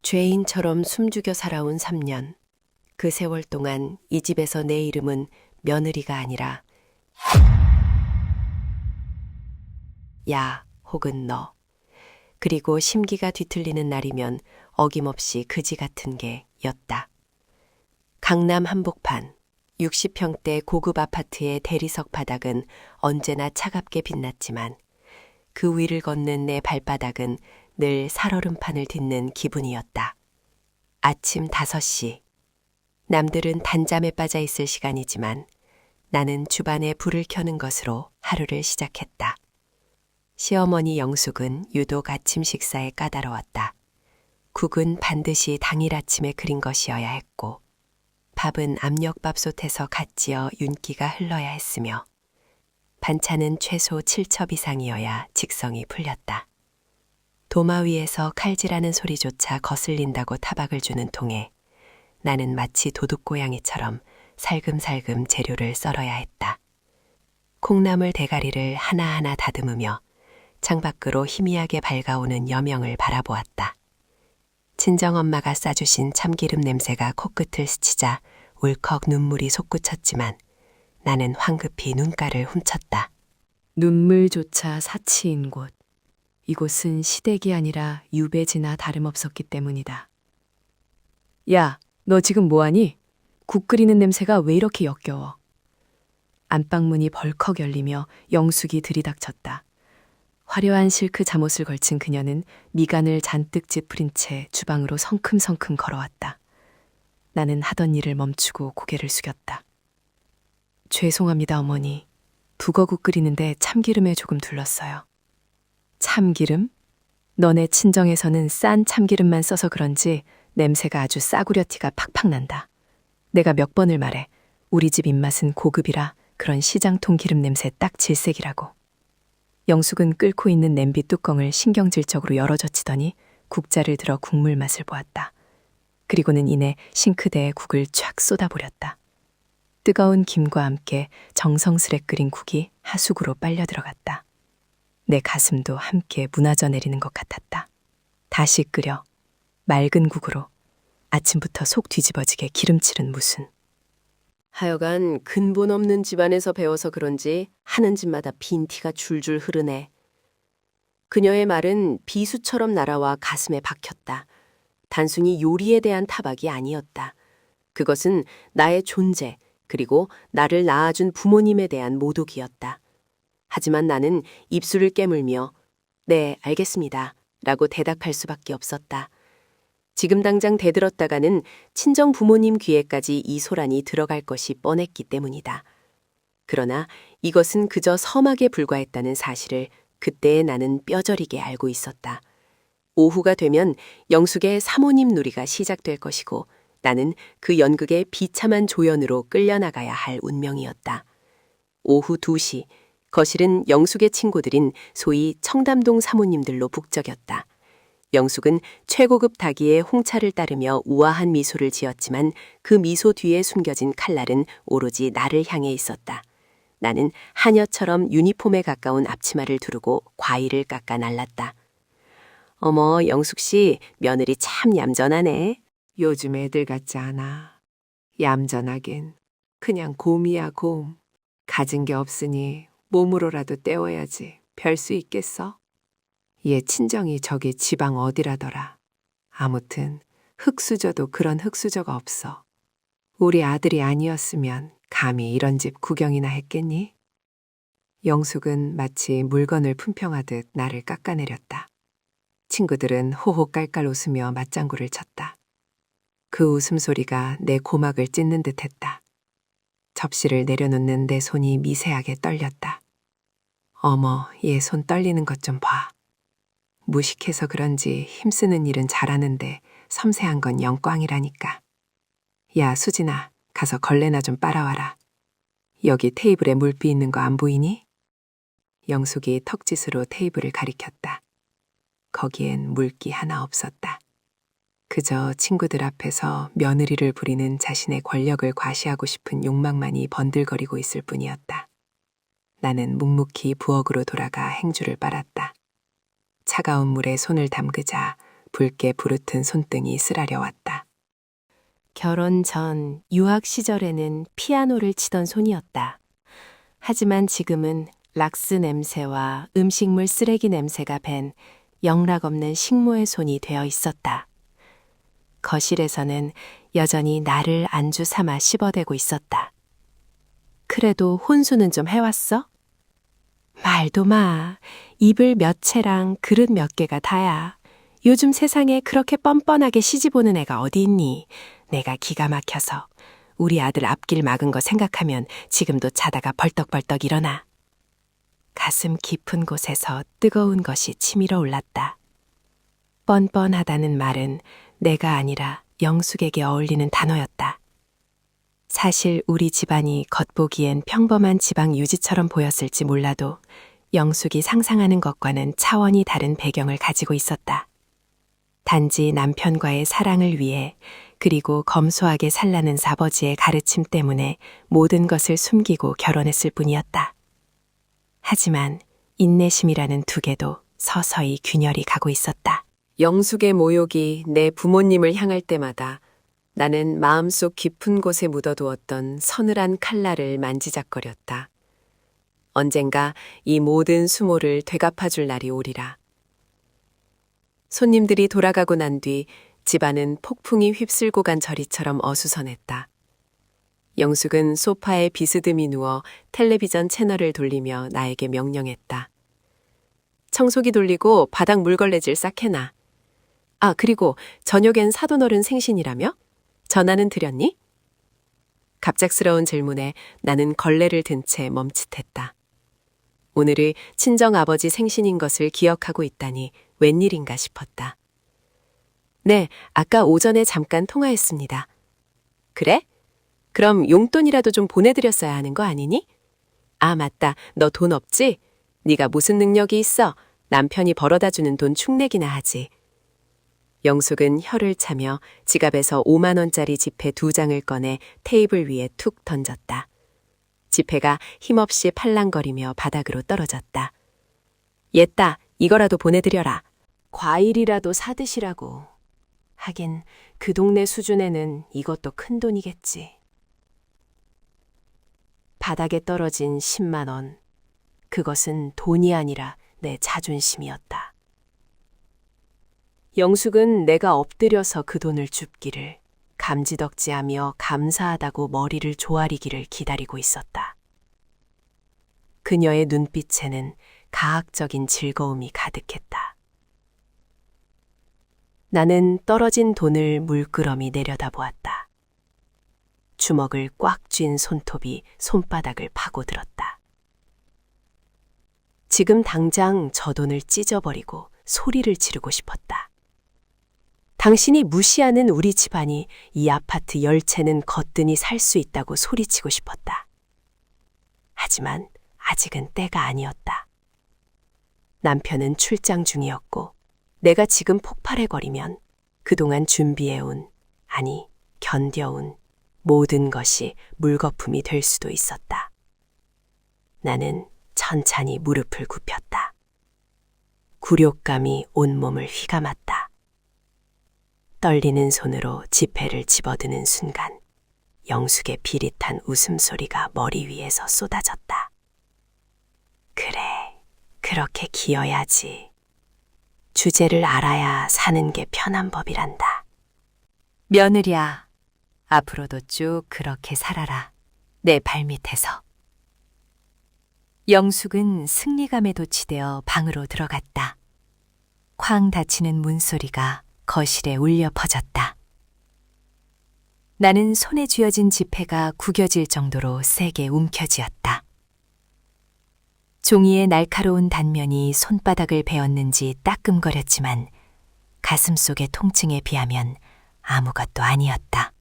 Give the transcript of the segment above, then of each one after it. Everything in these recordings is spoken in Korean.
죄인처럼 숨죽여 살아온 3년. 그 세월 동안 이 집에서 내 이름은 며느리가 아니라 야 혹은 너. 그리고 심기가 뒤틀리는 날이면 어김없이 그지 같은 게 였다. 강남 한복판 60평대 고급 아파트의 대리석 바닥은 언제나 차갑게 빛났지만 그 위를 걷는 내 발바닥은 늘 살얼음판을 딛는 기분이었다. 아침 5시. 남들은 단잠에 빠져 있을 시간이지만 나는 주반에 불을 켜는 것으로 하루를 시작했다. 시어머니 영숙은 유독 아침 식사에 까다로웠다. 국은 반드시 당일 아침에 끓인 것이어야 했고 밥은 압력밥솥에서 갓 지어 윤기가 흘러야 했으며 반찬은 최소 7첩 이상이어야 직성이 풀렸다. 도마 위에서 칼질하는 소리조차 거슬린다고 타박을 주는 통에 나는 마치 도둑고양이처럼 살금살금 재료를 썰어야 했다. 콩나물 대가리를 하나하나 다듬으며 창밖으로 희미하게 밝아오는 여명을 바라보았다. 친정엄마가 싸주신 참기름 냄새가 코끝을 스치자 울컥 눈물이 솟구쳤지만 나는 황급히 눈가를 훔쳤다. 눈물조차 사치인 곳. 이곳은 시댁이 아니라 유배지나 다름없었기 때문이다. 야, 너 지금 뭐하니? 국 끓이는 냄새가 왜 이렇게 역겨워? 안방문이 벌컥 열리며 영숙이 들이닥쳤다. 화려한 실크 잠옷을 걸친 그녀는 미간을 잔뜩 찌푸린 채 주방으로 성큼성큼 걸어왔다. 나는 하던 일을 멈추고 고개를 숙였다. 죄송합니다, 어머니. 북어국 끓이는데 참기름에 조금 둘렀어요. 참기름? 너네 친정에서는 싼 참기름만 써서 그런지 냄새가 아주 싸구려 티가 팍팍 난다. 내가 몇 번을 말해. 우리 집 입맛은 고급이라 그런 시장통 기름 냄새 딱 질색이라고. 영숙은 끓고 있는 냄비 뚜껑을 신경질적으로 열어젖히더니 국자를 들어 국물 맛을 보았다. 그리고는 이내 싱크대에 국을 촥 쏟아버렸다. 뜨거운 김과 함께 정성스레 끓인 국이 하수구로 빨려 들어갔다. 내 가슴도 함께 무너져 내리는 것 같았다. 다시 끓여 맑은 국으로 아침부터 속 뒤집어지게 기름칠은 무슨. 하여간 근본 없는 집안에서 배워서 그런지 하는 집마다 빈티가 줄줄 흐르네. 그녀의 말은 비수처럼 날아와 가슴에 박혔다. 단순히 요리에 대한 타박이 아니었다. 그것은 나의 존재, 그리고 나를 낳아준 부모님에 대한 모독이었다. 하지만 나는 입술을 깨물며 네, 알겠습니다. 라고 대답할 수밖에 없었다. 지금 당장 대들었다가는 친정 부모님 귀에까지 이 소란이 들어갈 것이 뻔했기 때문이다. 그러나 이것은 그저 서막에 불과했다는 사실을 그때의 나는 뼈저리게 알고 있었다. 오후가 되면 영숙의 사모님 누리가 시작될 것이고 나는 그 연극의 비참한 조연으로 끌려나가야 할 운명이었다. 오후 2시, 거실은 영숙의 친구들인 소위 청담동 사모님들로 북적였다. 영숙은 최고급 닭이의 홍차를 따르며 우아한 미소를 지었지만 그 미소 뒤에 숨겨진 칼날은 오로지 나를 향해 있었다. 나는 하녀처럼 유니폼에 가까운 앞치마를 두르고 과일을 깎아 날랐다. 어머, 영숙 씨, 며느리 참 얌전하네. 요즘 애들 같지 않아. 얌전하긴. 그냥 곰이야, 곰. 가진 게 없으니 몸으로라도 때워야지. 별 수 있겠어? 얘 친정이 저기 지방 어디라더라. 아무튼 흙수저도 그런 흙수저가 없어. 우리 아들이 아니었으면 감히 이런 집 구경이나 했겠니? 영숙은 마치 물건을 품평하듯 나를 깎아내렸다. 친구들은 호호 깔깔 웃으며 맞장구를 쳤다. 그 웃음소리가 내 고막을 찢는 듯했다. 접시를 내려놓는 내 손이 미세하게 떨렸다. 어머, 얘 손 떨리는 것 좀 봐. 무식해서 그런지 힘쓰는 일은 잘하는데 섬세한 건 영광이라니까. 야, 수진아, 가서 걸레나 좀 빨아와라. 여기 테이블에 물비 있는 거 안 보이니? 영숙이 턱짓으로 테이블을 가리켰다. 거기엔 물기 하나 없었다. 그저 친구들 앞에서 며느리를 부리는 자신의 권력을 과시하고 싶은 욕망만이 번들거리고 있을 뿐이었다. 나는 묵묵히 부엌으로 돌아가 행주를 빨았다. 차가운 물에 손을 담그자 붉게 부르튼 손등이 쓰라려왔다. 결혼 전 유학 시절에는 피아노를 치던 손이었다. 하지만 지금은 락스 냄새와 음식물 쓰레기 냄새가 밴 영락없는 식모의 손이 되어 있었다. 거실에서는 여전히 나를 안주 삼아 씹어대고 있었다. 그래도 혼수는 좀 해왔어? 말도 마. 이불 몇 채랑 그릇 몇 개가 다야. 요즘 세상에 그렇게 뻔뻔하게 시집오는 애가 어디 있니? 내가 기가 막혀서. 우리 아들 앞길 막은 거 생각하면 지금도 자다가 벌떡벌떡 일어나. 가슴 깊은 곳에서 뜨거운 것이 치밀어 올랐다. 뻔뻔하다는 말은 내가 아니라 영숙에게 어울리는 단어였다. 사실 우리 집안이 겉보기엔 평범한 지방 유지처럼 보였을지 몰라도 영숙이 상상하는 것과는 차원이 다른 배경을 가지고 있었다. 단지 남편과의 사랑을 위해 그리고 검소하게 살라는 아버지의 가르침 때문에 모든 것을 숨기고 결혼했을 뿐이었다. 하지만 인내심이라는 두 개도 서서히 균열이 가고 있었다. 영숙의 모욕이 내 부모님을 향할 때마다 나는 마음속 깊은 곳에 묻어두었던 서늘한 칼날을 만지작거렸다. 언젠가 이 모든 수모를 되갚아줄 날이 오리라. 손님들이 돌아가고 난 뒤 집안은 폭풍이 휩쓸고 간 저리처럼 어수선했다. 영숙은 소파에 비스듬히 누워 텔레비전 채널을 돌리며 나에게 명령했다. 청소기 돌리고 바닥 물걸레질 싹 해놔. 아, 그리고 저녁엔 사돈어른 생신이라며? 전화는 드렸니? 갑작스러운 질문에 나는 걸레를 든 채 멈칫했다. 오늘이 친정아버지 생신인 것을 기억하고 있다니 웬일인가 싶었다. 네, 아까 오전에 잠깐 통화했습니다. 그래? 그럼 용돈이라도 좀 보내드렸어야 하는 거 아니니? 아, 맞다. 너 돈 없지? 네가 무슨 능력이 있어? 남편이 벌어다주는 돈 축내기나 하지. 영숙은 혀를 차며 지갑에서 5만 원짜리 지폐 2장을 꺼내 테이블 위에 툭 던졌다. 지폐가 힘없이 팔랑거리며 바닥으로 떨어졌다. 옛다, 이거라도 보내드려라. 과일이라도 사드시라고. 하긴 그 동네 수준에는 이것도 큰 돈이겠지. 바닥에 떨어진 10만 원. 그것은 돈이 아니라 내 자존심이었다. 영숙은 내가 엎드려서 그 돈을 줍기를 감지덕지하며 감사하다고 머리를 조아리기를 기다리고 있었다. 그녀의 눈빛에는 가학적인 즐거움이 가득했다. 나는 떨어진 돈을 물끄러미 내려다보았다. 주먹을 꽉 쥔 손톱이 손바닥을 파고들었다. 지금 당장 저 돈을 찢어버리고 소리를 지르고 싶었다. 당신이 무시하는 우리 집안이 이 아파트 10채는 거뜬히 살 수 있다고 소리치고 싶었다. 하지만 아직은 때가 아니었다. 남편은 출장 중이었고 내가 지금 폭발해버리면 그동안 준비해온, 아니 견뎌온 모든 것이 물거품이 될 수도 있었다. 나는 천천히 무릎을 굽혔다. 굴욕감이 온몸을 휘감았다. 떨리는 손으로 지폐를 집어드는 순간 영숙의 비릿한 웃음소리가 머리 위에서 쏟아졌다. 그래, 그렇게 기어야지. 주제를 알아야 사는 게 편한 법이란다. 며느리야, 앞으로도 쭉 그렇게 살아라. 내 발밑에서. 영숙은 승리감에 도취되어 방으로 들어갔다. 쾅 닫히는 문소리가 거실에 울려 퍼졌다. 나는 손에 쥐어진 지폐가 구겨질 정도로 세게 움켜쥐었다. 종이의 날카로운 단면이 손바닥을 베었는지 따끔거렸지만 가슴속의 통증에 비하면 아무것도 아니었다.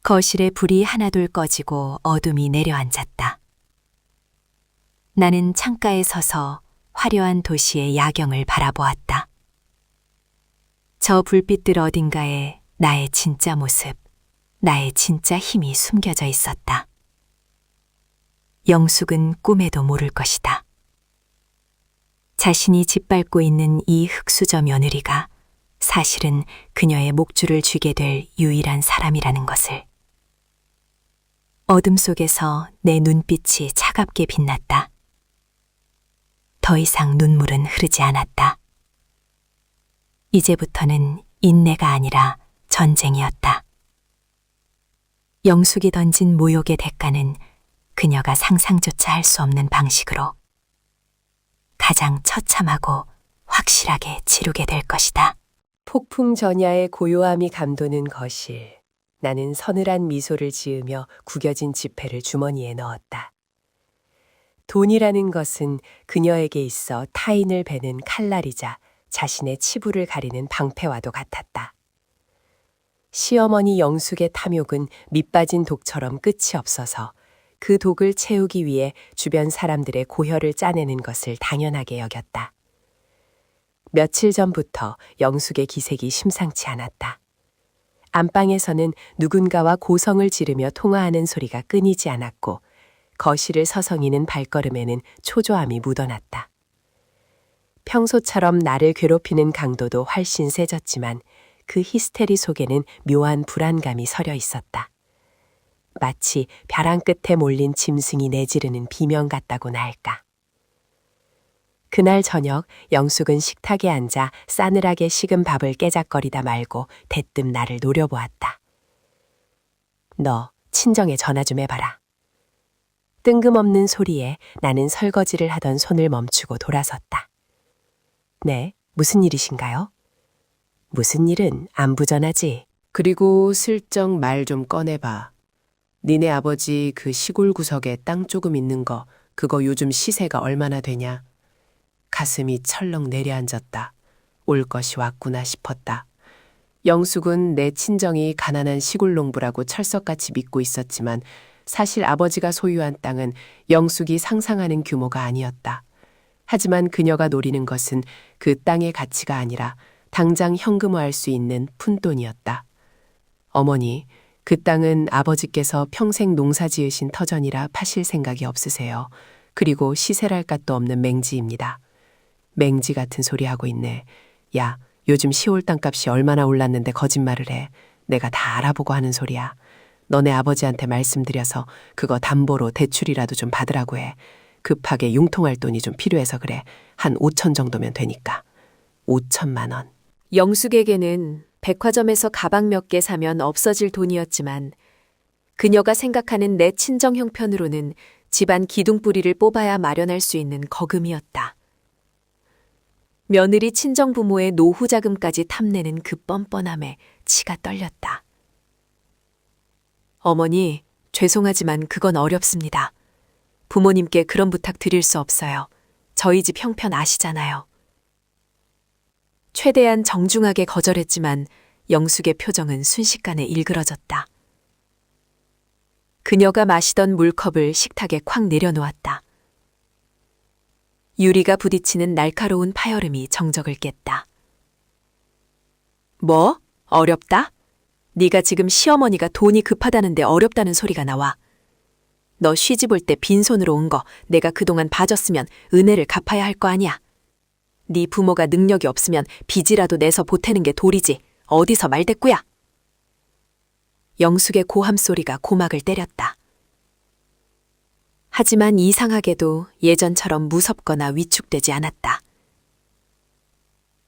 거실에 불이 하나둘 꺼지고 어둠이 내려앉았다. 나는 창가에 서서 화려한 도시의 야경을 바라보았다. 저 불빛들 어딘가에 나의 진짜 모습, 나의 진짜 힘이 숨겨져 있었다. 영숙은 꿈에도 모를 것이다. 자신이 짓밟고 있는 이 흙수저 며느리가 사실은 그녀의 목줄을 쥐게 될 유일한 사람이라는 것을. 어둠 속에서 내 눈빛이 차갑게 빛났다. 더 이상 눈물은 흐르지 않았다. 이제부터는 인내가 아니라 전쟁이었다. 영숙이 던진 모욕의 대가는 그녀가 상상조차 할 수 없는 방식으로 가장 처참하고 확실하게 치르게 될 것이다. 폭풍 전야의 고요함이 감도는 거실. 나는 서늘한 미소를 지으며 구겨진 지폐를 주머니에 넣었다. 돈이라는 것은 그녀에게 있어 타인을 베는 칼날이자 자신의 치부를 가리는 방패와도 같았다. 시어머니 영숙의 탐욕은 밑빠진 독처럼 끝이 없어서 그 독을 채우기 위해 주변 사람들의 고혈을 짜내는 것을 당연하게 여겼다. 며칠 전부터 영숙의 기색이 심상치 않았다. 안방에서는 누군가와 고성을 지르며 통화하는 소리가 끊이지 않았고 거실을 서성이는 발걸음에는 초조함이 묻어났다. 평소처럼 나를 괴롭히는 강도도 훨씬 세졌지만 그 히스테리 속에는 묘한 불안감이 서려 있었다. 마치 벼랑 끝에 몰린 짐승이 내지르는 비명 같다고나 할까. 그날 저녁 영숙은 식탁에 앉아 싸늘하게 식은 밥을 깨작거리다 말고 대뜸 나를 노려보았다. 너 친정에 전화 좀 해봐라. 뜬금없는 소리에 나는 설거지를 하던 손을 멈추고 돌아섰다. 네, 무슨 일이신가요? 무슨 일은 안부전하지. 그리고 슬쩍 말 좀 꺼내봐. 니네 아버지 그 시골 구석에 땅 조금 있는 거 그거 요즘 시세가 얼마나 되냐? 가슴이 철렁 내려앉았다. 올 것이 왔구나 싶었다. 영숙은 내 친정이 가난한 시골 농부라고 철석같이 믿고 있었지만 사실 아버지가 소유한 땅은 영숙이 상상하는 규모가 아니었다. 하지만 그녀가 노리는 것은 그 땅의 가치가 아니라 당장 현금화할 수 있는 푼돈이었다. 어머니, 그 땅은 아버지께서 평생 농사 지으신 터전이라 파실 생각이 없으세요. 그리고 시세랄 값도 없는 맹지입니다. 맹지 같은 소리 하고 있네. 야, 요즘 시골 땅값이 얼마나 올랐는데 거짓말을 해. 내가 다 알아보고 하는 소리야. 너네 아버지한테 말씀드려서 그거 담보로 대출이라도 좀 받으라고 해. 급하게 융통할 돈이 좀 필요해서 그래. 한 5천 정도면 되니까. 5천만 원. 영숙에게는 백화점에서 가방 몇 개 사면 없어질 돈이었지만 그녀가 생각하는 내 친정 형편으로는 집안 기둥뿌리를 뽑아야 마련할 수 있는 거금이었다. 며느리 친정 부모의 노후 자금까지 탐내는 그 뻔뻔함에 치가 떨렸다. 어머니, 죄송하지만 그건 어렵습니다. 부모님께 그런 부탁 드릴 수 없어요. 저희 집 형편 아시잖아요. 최대한 정중하게 거절했지만 영숙의 표정은 순식간에 일그러졌다. 그녀가 마시던 물컵을 식탁에 콱 내려놓았다. 유리가 부딪히는 날카로운 파열음이 정적을 깼다. 뭐? 어렵다? 네가 지금 시어머니가 돈이 급하다는데 어렵다는 소리가 나와. 너 시집 올 때 빈손으로 온 거 내가 그동안 봐줬으면 은혜를 갚아야 할 거 아니야. 네 부모가 능력이 없으면 빚이라도 내서 보태는 게 도리지. 어디서 말대꾸야. 영숙의 고함 소리가 고막을 때렸다. 하지만 이상하게도 예전처럼 무섭거나 위축되지 않았다.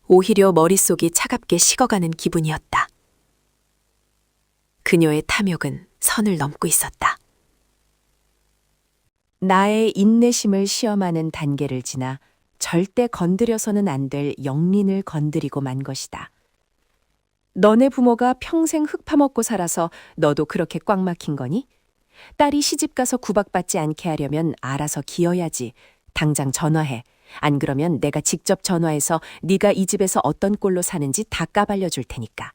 오히려 머릿속이 차갑게 식어가는 기분이었다. 그녀의 탐욕은 선을 넘고 있었다. 나의 인내심을 시험하는 단계를 지나 절대 건드려서는 안 될 영린을 건드리고 만 것이다. 너네 부모가 평생 흙 파먹고 살아서 너도 그렇게 꽉 막힌 거니? 딸이 시집가서 구박받지 않게 하려면 알아서 기어야지. 당장 전화해. 안 그러면 내가 직접 전화해서 네가 이 집에서 어떤 꼴로 사는지 다 까발려 줄 테니까.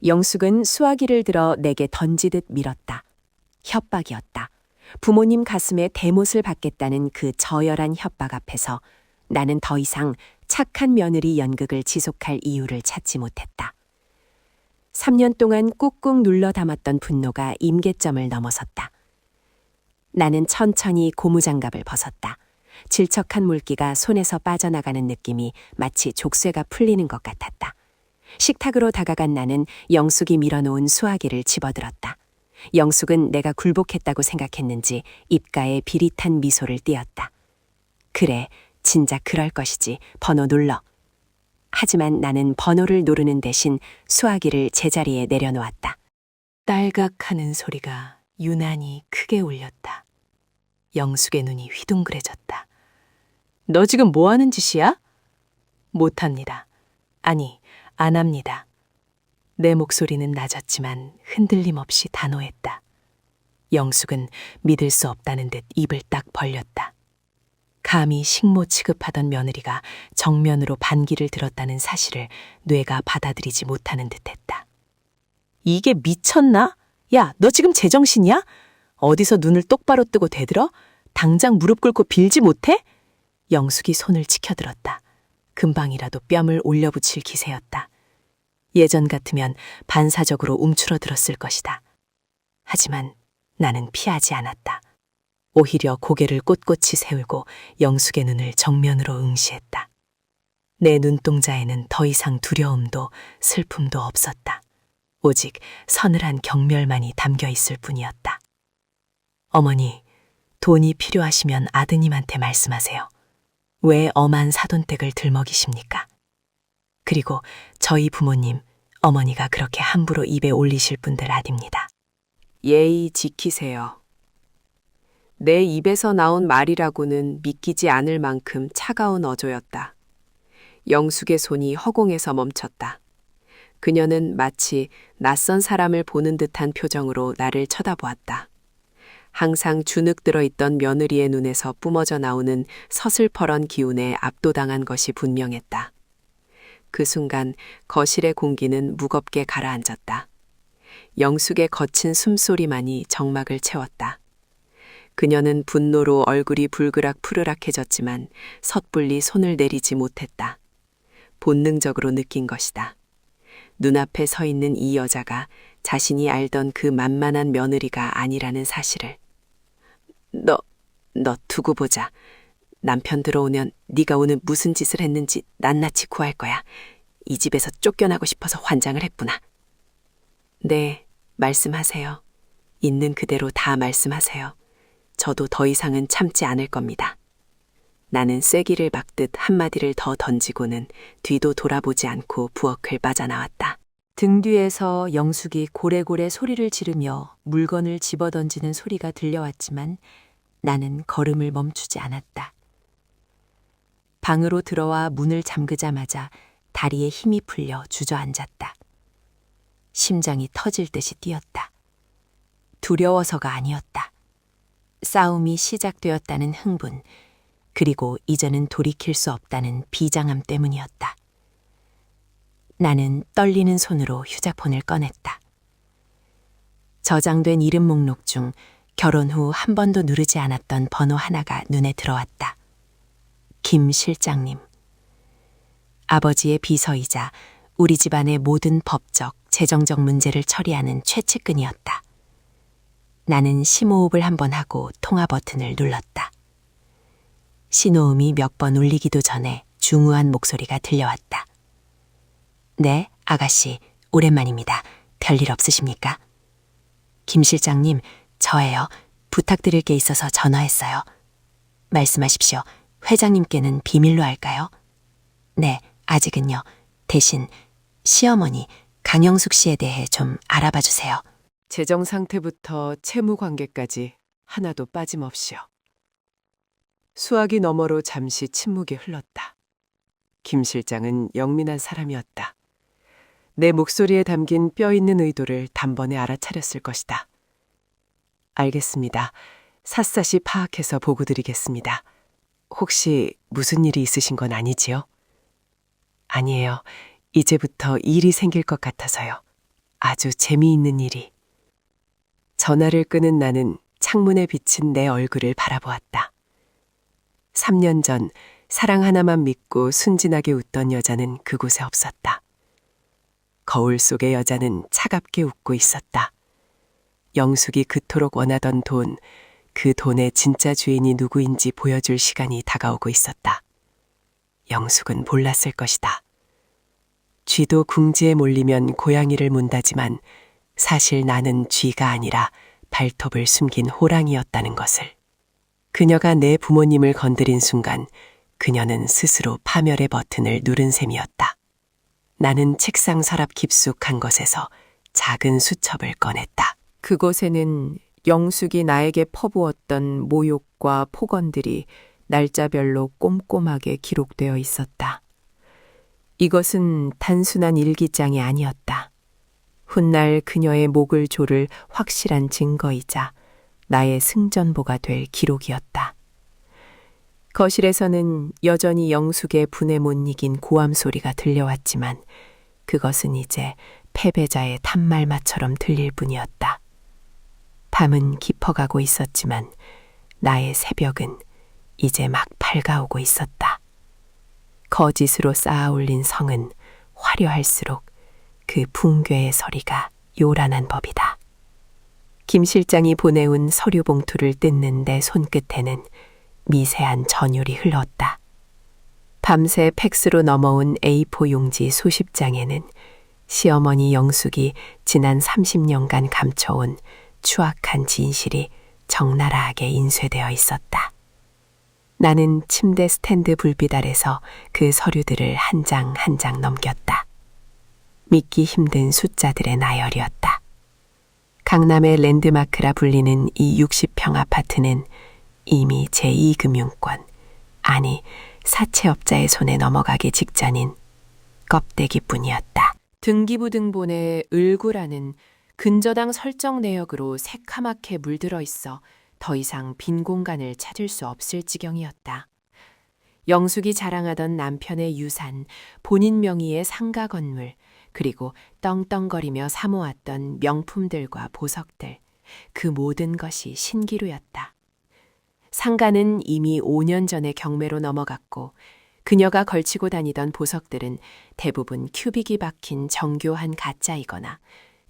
영숙은 수화기를 들어 내게 던지듯 밀었다. 협박이었다. 부모님 가슴에 대못을 받겠다는 그 저열한 협박 앞에서 나는 더 이상 착한 며느리 연극을 지속할 이유를 찾지 못했다. 3년 동안 꾹꾹 눌러 담았던 분노가 임계점을 넘어섰다. 나는 천천히 고무장갑을 벗었다. 질척한 물기가 손에서 빠져나가는 느낌이 마치 족쇄가 풀리는 것 같았다. 식탁으로 다가간 나는 영숙이 밀어놓은 수화기를 집어들었다. 영숙은 내가 굴복했다고 생각했는지 입가에 비릿한 미소를 띄었다. 그래, 진짜 그럴 것이지. 번호 눌러. 하지만 나는 번호를 누르는 대신 수화기를 제자리에 내려놓았다. 딸각하는 소리가 유난히 크게 울렸다. 영숙의 눈이 휘둥그레졌다. 너 지금 뭐 하는 짓이야? 못합니다. 아니, 안 합니다. 내 목소리는 낮았지만 흔들림 없이 단호했다. 영숙은 믿을 수 없다는 듯 입을 딱 벌렸다. 감히 식모 취급하던 며느리가 정면으로 반기를 들었다는 사실을 뇌가 받아들이지 못하는 듯했다. 이게 미쳤나? 야, 너 지금 제정신이야? 어디서 눈을 똑바로 뜨고 대들어? 당장 무릎 꿇고 빌지 못해? 영숙이 손을 치켜들었다. 금방이라도 뺨을 올려붙일 기세였다. 예전 같으면 반사적으로 움츠러들었을 것이다. 하지만 나는 피하지 않았다. 오히려 고개를 꼿꼿이 세우고 영숙의 눈을 정면으로 응시했다. 내 눈동자에는 더 이상 두려움도 슬픔도 없었다. 오직 서늘한 경멸만이 담겨 있을 뿐이었다. 어머니, 돈이 필요하시면 아드님한테 말씀하세요. 왜 엄한 사돈댁을 들먹이십니까? 그리고 저희 부모님, 어머니가 그렇게 함부로 입에 올리실 분들 아닙니다. 예의 지키세요. 내 입에서 나온 말이라고는 믿기지 않을 만큼 차가운 어조였다. 영숙의 손이 허공에서 멈췄다. 그녀는 마치 낯선 사람을 보는 듯한 표정으로 나를 쳐다보았다. 항상 주눅 들어있던 며느리의 눈에서 뿜어져 나오는 서슬퍼런 기운에 압도당한 것이 분명했다. 그 순간 거실의 공기는 무겁게 가라앉았다. 영숙의 거친 숨소리만이 정막을 채웠다. 그녀는 분노로 얼굴이 불그락 푸르락해졌지만 섣불리 손을 내리지 못했다. 본능적으로 느낀 것이다. 눈앞에 서 있는 이 여자가 자신이 알던 그 만만한 며느리가 아니라는 사실을. 너 두고 보자. 남편 들어오면 네가 오늘 무슨 짓을 했는지 낱낱이 구할 거야. 이 집에서 쫓겨나고 싶어서 환장을 했구나. 네, 말씀하세요. 있는 그대로 다 말씀하세요. 저도 더 이상은 참지 않을 겁니다. 나는 쐐기를 막듯 한마디를 더 던지고는 뒤도 돌아보지 않고 부엌을 빠져나왔다. 등 뒤에서 영숙이 고래고래 소리를 지르며 물건을 집어던지는 소리가 들려왔지만 나는 걸음을 멈추지 않았다. 방으로 들어와 문을 잠그자마자 다리에 힘이 풀려 주저앉았다. 심장이 터질 듯이 뛰었다. 두려워서가 아니었다. 싸움이 시작되었다는 흥분, 그리고 이제는 돌이킬 수 없다는 비장함 때문이었다. 나는 떨리는 손으로 휴대폰을 꺼냈다. 저장된 이름 목록 중 결혼 후 한 번도 누르지 않았던 번호 하나가 눈에 들어왔다. 김 실장님. 아버지의 비서이자 우리 집안의 모든 법적, 재정적 문제를 처리하는 최측근이었다. 나는 심호흡을 한번 하고 통화 버튼을 눌렀다. 신호음이 몇 번 울리기도 전에 중후한 목소리가 들려왔다. 네, 아가씨, 오랜만입니다. 별일 없으십니까? 김 실장님, 저예요. 부탁드릴 게 있어서 전화했어요. 말씀하십시오. 회장님께는 비밀로 할까요? 네, 아직은요. 대신 시어머니 강영숙 씨에 대해 좀 알아봐 주세요. 재정 상태부터 채무 관계까지 하나도 빠짐없이요. 수화기 너머로 잠시 침묵이 흘렀다. 김 실장은 영민한 사람이었다. 내 목소리에 담긴 뼈 있는 의도를 단번에 알아차렸을 것이다. 알겠습니다. 샅샅이 파악해서 보고 드리겠습니다. 혹시 무슨 일이 있으신 건 아니지요? 아니에요. 이제부터 일이 생길 것 같아서요. 아주 재미있는 일이. 전화를 끄는 나는 창문에 비친 내 얼굴을 바라보았다. 3년 전 사랑 하나만 믿고 순진하게 웃던 여자는 그곳에 없었다. 거울 속의 여자는 차갑게 웃고 있었다. 영숙이 그토록 원하던 돈, 그 돈의 진짜 주인이 누구인지 보여줄 시간이 다가오고 있었다. 영숙은 몰랐을 것이다. 쥐도 궁지에 몰리면 고양이를 문다지만 사실 나는 쥐가 아니라 발톱을 숨긴 호랑이였다는 것을. 그녀가 내 부모님을 건드린 순간 그녀는 스스로 파멸의 버튼을 누른 셈이었다. 나는 책상 서랍 깊숙한 곳에서 작은 수첩을 꺼냈다. 그곳에는 영숙이 나에게 퍼부었던 모욕과 폭언들이 날짜별로 꼼꼼하게 기록되어 있었다. 이것은 단순한 일기장이 아니었다. 훗날 그녀의 목을 조를 확실한 증거이자 나의 승전보가 될 기록이었다. 거실에서는 여전히 영숙의 분에 못 이긴 고함 소리가 들려왔지만 그것은 이제 패배자의 탄말마처럼 들릴 뿐이었다. 밤은 깊어가고 있었지만 나의 새벽은 이제 막 밝아오고 있었다. 거짓으로 쌓아 올린 성은 화려할수록 그 붕괴의 소리가 요란한 법이다. 김 실장이 보내온 서류 봉투를 뜯는 내 손끝에는 미세한 전율이 흘렀다. 밤새 팩스로 넘어온 A4 용지 수십 장에는 시어머니 영숙이 지난 30년간 감춰온 추악한 진실이 적나라하게 인쇄되어 있었다. 나는 침대 스탠드 불빛 아래서 그 서류들을 한 장 한 장 넘겼다. 믿기 힘든 숫자들의 나열이었다. 강남의 랜드마크라 불리는 이 60평 아파트는 이미 제2금융권, 아니 사채업자의 손에 넘어가기 직전인 껍데기뿐이었다. 등기부 등본에 을구라는 근저당 설정 내역으로 새카맣게 물들어 있어 더 이상 빈 공간을 찾을 수 없을 지경이었다. 영숙이 자랑하던 남편의 유산, 본인 명의의 상가 건물, 그리고 떵떵거리며 사모았던 명품들과 보석들, 그 모든 것이 신기루였다. 상가는 이미 5년 전에 경매로 넘어갔고 그녀가 걸치고 다니던 보석들은 대부분 큐빅이 박힌 정교한 가짜이거나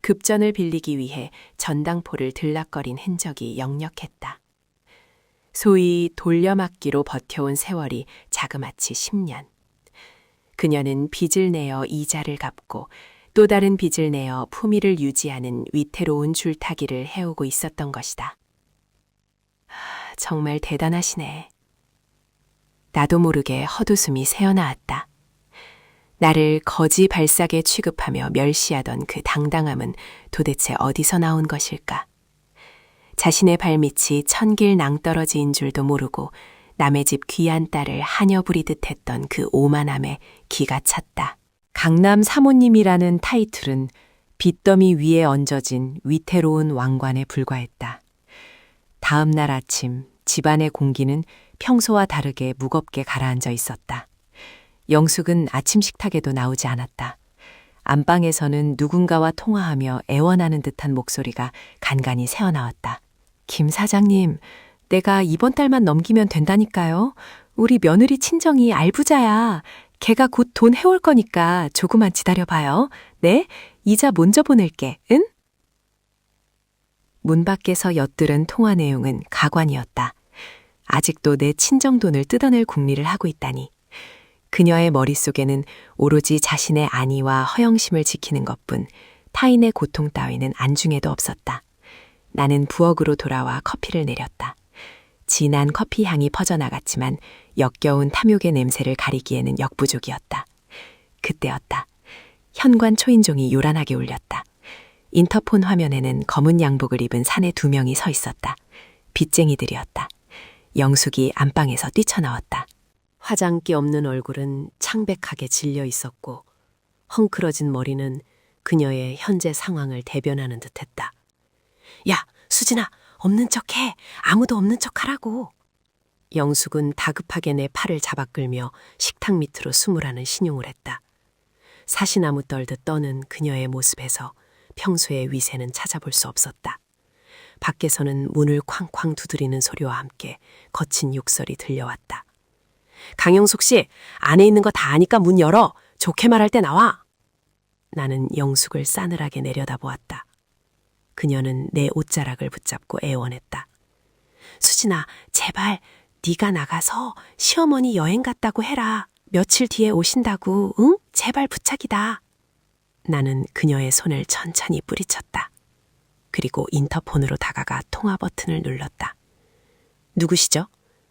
급전을 빌리기 위해 전당포를 들락거린 흔적이 역력했다. 소위 돌려막기로 버텨온 세월이 자그마치 10년. 그녀는 빚을 내어 이자를 갚고 또 다른 빚을 내어 품위를 유지하는 위태로운 줄타기를 해오고 있었던 것이다. 정말 대단하시네. 나도 모르게 헛웃음이 새어나왔다. 나를 거지 발사계 취급하며 멸시하던 그 당당함은 도대체 어디서 나온 것일까? 자신의 발밑이 천길 낭떠러지인 줄도 모르고 남의 집 귀한 딸을 하녀 부리듯 했던 그 오만함에 기가 찼다. 강남 사모님이라는 타이틀은 빚더미 위에 얹어진 위태로운 왕관에 불과했다. 다음 날 아침 집안의 공기는 평소와 다르게 무겁게 가라앉아 있었다. 영숙은 아침 식탁에도 나오지 않았다. 안방에서는 누군가와 통화하며 애원하는 듯한 목소리가 간간히 새어나왔다. 김 사장님, 내가 이번 달만 넘기면 된다니까요. 우리 며느리 친정이 알부자야. 걔가 곧 돈 해올 거니까 조금만 기다려봐요. 네? 이자 먼저 보낼게. 응? 문 밖에서 엿들은 통화 내용은 가관이었다. 아직도 내 친정 돈을 뜯어낼 궁리를 하고 있다니. 그녀의 머릿속에는 오로지 자신의 안위와 허영심을 지키는 것뿐 타인의 고통 따위는 안중에도 없었다. 나는 부엌으로 돌아와 커피를 내렸다. 진한 커피 향이 퍼져나갔지만 역겨운 탐욕의 냄새를 가리기에는 역부족이었다. 그때였다. 현관 초인종이 요란하게 울렸다. 인터폰 화면에는 검은 양복을 입은 사내 2명이 서 있었다. 빚쟁이들이었다. 영숙이 안방에서 뛰쳐나왔다. 화장기 없는 얼굴은 창백하게 질려 있었고 헝클어진 머리는 그녀의 현재 상황을 대변하는 듯했다. 야, 수진아, 없는 척해. 아무도 없는 척하라고. 영숙은 다급하게 내 팔을 잡아 끌며 식탁 밑으로 숨으라는 신용을 했다. 사시나무 떨듯 떠는 그녀의 모습에서 평소의 위세는 찾아볼 수 없었다. 밖에서는 문을 쾅쾅 두드리는 소리와 함께 거친 욕설이 들려왔다. 강영숙 씨, 안에 있는 거 다 아니까 문 열어. 좋게 말할 때 나와. 나는 영숙을 싸늘하게 내려다보았다. 그녀는 내 옷자락을 붙잡고 애원했다. 수진아, 제발 네가 나가서 시어머니 여행 갔다고 해라. 며칠 뒤에 오신다고, 응? 제발 부탁이다. 나는 그녀의 손을 천천히 뿌리쳤다. 그리고 인터폰으로 다가가 통화 버튼을 눌렀다. 누구시죠?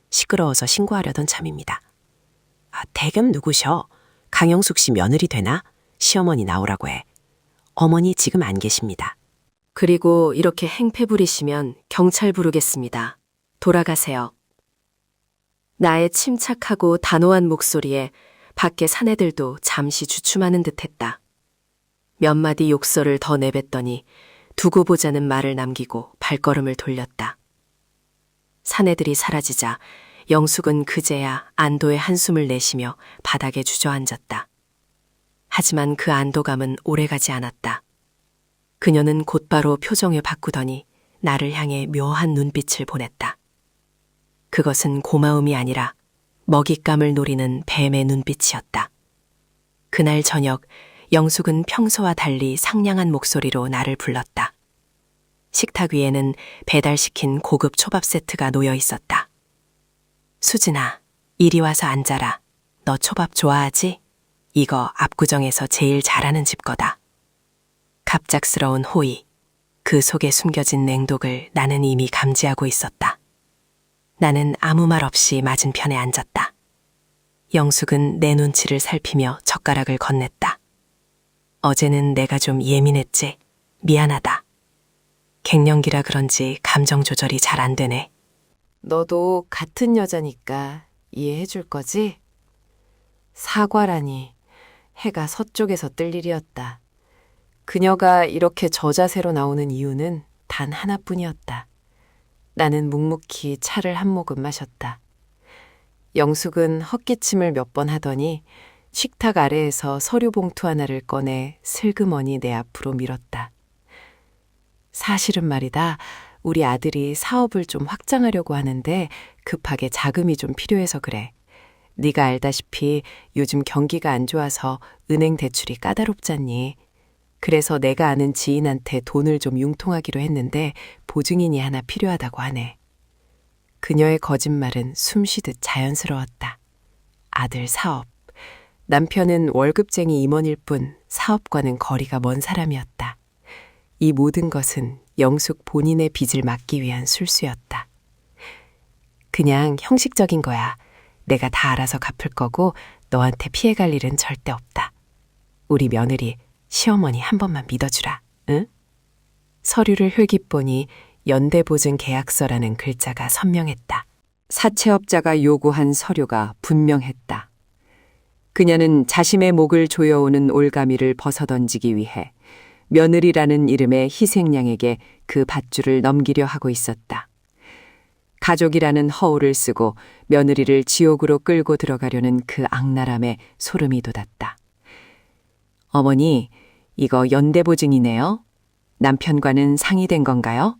시끄러워서 신고하려던 참입니다. 대금 누구셔? 강영숙 씨 며느리 되나? 시어머니 나오라고 해. 어머니 지금 안 계십니다. 그리고 이렇게 행패 부리시면 경찰 부르겠습니다. 돌아가세요. 나의 침착하고 단호한 목소리에 밖에 사내들도 잠시 주춤하는 듯했다. 몇 마디 욕설을 더 내뱉더니 두고 보자는 말을 남기고 발걸음을 돌렸다. 사내들이 사라지자 영숙은 그제야 안도의 한숨을 내쉬며 바닥에 주저앉았다. 하지만 그 안도감은 오래가지 않았다. 그녀는 곧바로 표정을 바꾸더니 나를 향해 묘한 눈빛을 보냈다. 그것은 고마움이 아니라 먹잇감을 노리는 뱀의 눈빛이었다. 그날 저녁 영숙은 평소와 달리 상냥한 목소리로 나를 불렀다. 식탁 위에는 배달시킨 고급 초밥 세트가 놓여 있었다. 수진아, 이리 와서 앉아라. 너 초밥 좋아하지? 이거 압구정에서 제일 잘하는 집 거다. 갑작스러운 호의, 그 속에 숨겨진 냉독을 나는 이미 감지하고 있었다. 나는 아무 말 없이 맞은편에 앉았다. 영숙은 내 눈치를 살피며 젓가락을 건넸다. 어제는 내가 좀 예민했지? 미안하다. 갱년기라 그런지 감정 조절이 잘 안 되네. 너도 같은 여자니까 이해해 줄 거지? 사과라니. 해가 서쪽에서 뜰 일이었다. 그녀가 이렇게 저자세로 나오는 이유는 단 하나뿐이었다. 나는 묵묵히 차를 한 모금 마셨다. 영숙은 헛기침을 몇 번 하더니 식탁 아래에서 서류 봉투 하나를 꺼내 슬그머니 내 앞으로 밀었다. 사실은 말이다. 우리 아들이 사업을 좀 확장하려고 하는데 급하게 자금이 좀 필요해서 그래. 네가 알다시피 요즘 경기가 안 좋아서 은행 대출이 까다롭잖니. 그래서 내가 아는 지인한테 돈을 좀 융통하기로 했는데 보증인이 하나 필요하다고 하네. 그녀의 거짓말은 숨쉬듯 자연스러웠다. 아들 사업. 남편은 월급쟁이 임원일 뿐 사업과는 거리가 먼 사람이었다. 이 모든 것은 영숙 본인의 빚을 막기 위한 술수였다. 그냥 형식적인 거야. 내가 다 알아서 갚을 거고 너한테 피해갈 일은 절대 없다. 우리 며느리 시어머니 한 번만 믿어주라. 응? 서류를 흘깃보니 연대보증 계약서라는 글자가 선명했다. 사채업자가 요구한 서류가 분명했다. 그녀는 자신의 목을 조여오는 올가미를 벗어던지기 위해 며느리라는 이름의 희생양에게 그 밧줄을 넘기려 하고 있었다. 가족이라는 허울을 쓰고 며느리를 지옥으로 끌고 들어가려는 그 악랄함에 소름이 돋았다. 어머니, 이거 연대보증이네요. 남편과는 상의된 건가요?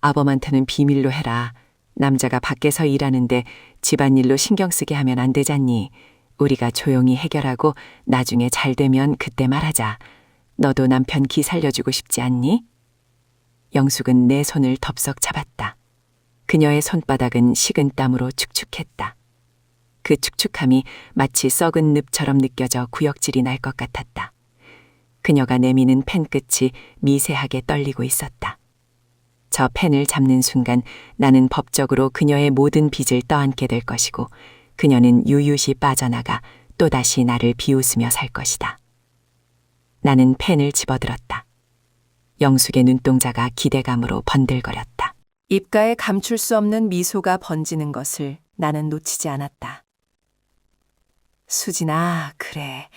아범한테는 비밀로 해라. 남자가 밖에서 일하는데 집안일로 신경 쓰게 하면 안 되잖니. 우리가 조용히 해결하고 나중에 잘 되면 그때 말하자. 너도 남편 기 살려주고 싶지 않니? 영숙은 내 손을 덥석 잡았다. 그녀의 손바닥은 식은 땀으로 축축했다. 그 축축함이 마치 썩은 늪처럼 느껴져 구역질이 날 것 같았다. 그녀가 내미는 펜 끝이 미세하게 떨리고 있었다. 저 펜을 잡는 순간 나는 법적으로 그녀의 모든 빚을 떠안게 될 것이고 그녀는 유유시 빠져나가 또다시 나를 비웃으며 살 것이다. 나는 펜을 집어들었다. 영숙의 눈동자가 기대감으로 번들거렸다. 입가에 감출 수 없는 미소가 번지는 것을 나는 놓치지 않았다. 수진아, 그래.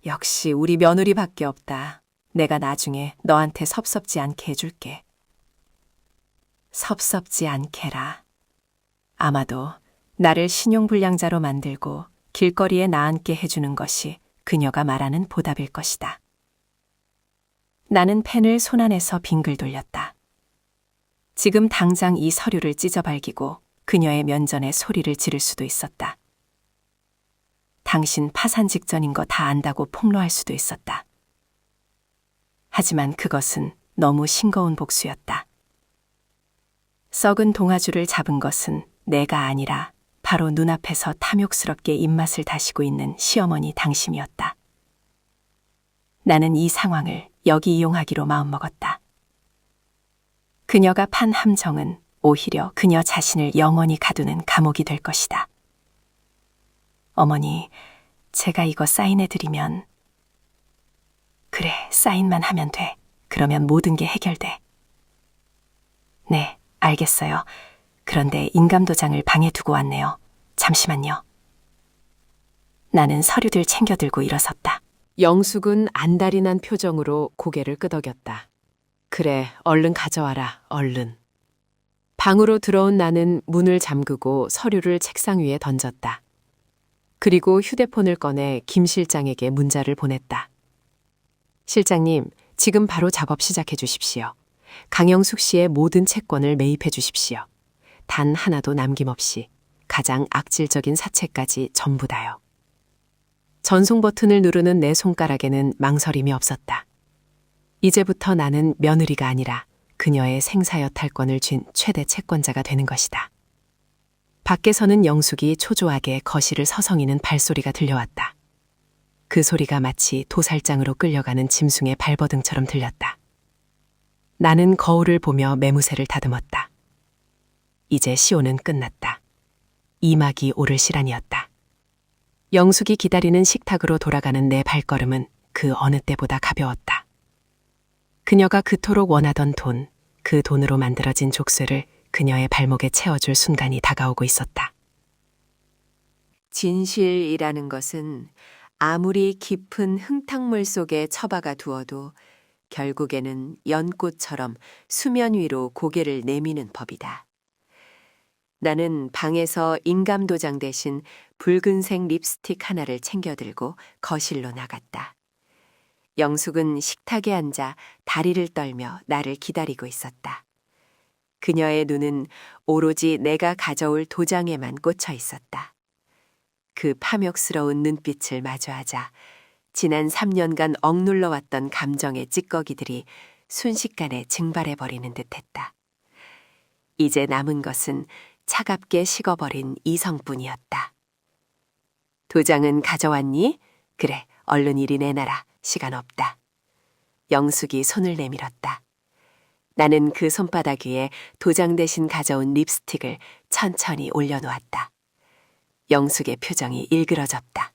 역시 우리 며느리밖에 없다. 내가 나중에 너한테 섭섭지 않게 해줄게. 섭섭지 않게라. 아마도 나를 신용불량자로 만들고 길거리에 나앉게 해주는 것이 그녀가 말하는 보답일 것이다. 나는 펜을 손안에서 빙글 돌렸다. 지금 당장 이 서류를 찢어발기고 그녀의 면전에 소리를 지를 수도 있었다. 당신 파산 직전인 거 다 안다고 폭로할 수도 있었다. 하지만 그것은 너무 싱거운 복수였다. 썩은 동아줄을 잡은 것은 내가 아니라 바로 눈앞에서 탐욕스럽게 입맛을 다시고 있는 시어머니 당심이었다. 나는 이 상황을 역이 이용하기로 마음먹었다. 그녀가 판 함정은 오히려 그녀 자신을 영원히 가두는 감옥이 될 것이다. 어머니, 제가 이거 사인해드리면... 그래, 사인만 하면 돼. 그러면 모든 게 해결돼. 네, 알겠어요. 그런데 인감도장을 방에 두고 왔네요. 잠시만요. 나는 서류들 챙겨들고 일어섰다. 영숙은 안달이 난 표정으로 고개를 끄덕였다. 그래, 얼른 가져와라, 얼른. 방으로 들어온 나는 문을 잠그고 서류를 책상 위에 던졌다. 그리고 휴대폰을 꺼내 김 실장에게 문자를 보냈다. 실장님, 지금 바로 작업 시작해 주십시오. 강영숙 씨의 모든 채권을 매입해 주십시오. 단 하나도 남김없이 가장 악질적인 사채까지 전부 다요. 전송 버튼을 누르는 내 손가락에는 망설임이 없었다. 이제부터 나는 며느리가 아니라 그녀의 생사여탈권을 쥔 최대 채권자가 되는 것이다. 밖에서는 영숙이 초조하게 거실을 서성이는 발소리가 들려왔다. 그 소리가 마치 도살장으로 끌려가는 짐승의 발버둥처럼 들렸다. 나는 거울을 보며 매무새를 다듬었다. 이제 시호는 끝났다. 이막이 오를 시간이었다. 영숙이 기다리는 식탁으로 돌아가는 내 발걸음은 그 어느 때보다 가벼웠다. 그녀가 그토록 원하던 돈, 그 돈으로 만들어진 족쇄를 그녀의 발목에 채워줄 순간이 다가오고 있었다. 진실이라는 것은 아무리 깊은 흙탕물 속에 처박아 두어도 결국에는 연꽃처럼 수면 위로 고개를 내미는 법이다. 나는 방에서 인감도장 대신 붉은색 립스틱 하나를 챙겨들고 거실로 나갔다. 영숙은 식탁에 앉아 다리를 떨며 나를 기다리고 있었다. 그녀의 눈은 오로지 내가 가져올 도장에만 꽂혀 있었다. 그 파묘스러운 눈빛을 마주하자 지난 3년간 억눌러왔던 감정의 찌꺼기들이 순식간에 증발해버리는 듯했다. 이제 남은 것은 차갑게 식어버린 이성뿐이었다. 도장은 가져왔니? 그래, 얼른 이리 내놔라. 시간 없다. 영숙이 손을 내밀었다. 나는 그 손바닥 위에 도장 대신 가져온 립스틱을 천천히 올려놓았다. 영숙의 표정이 일그러졌다.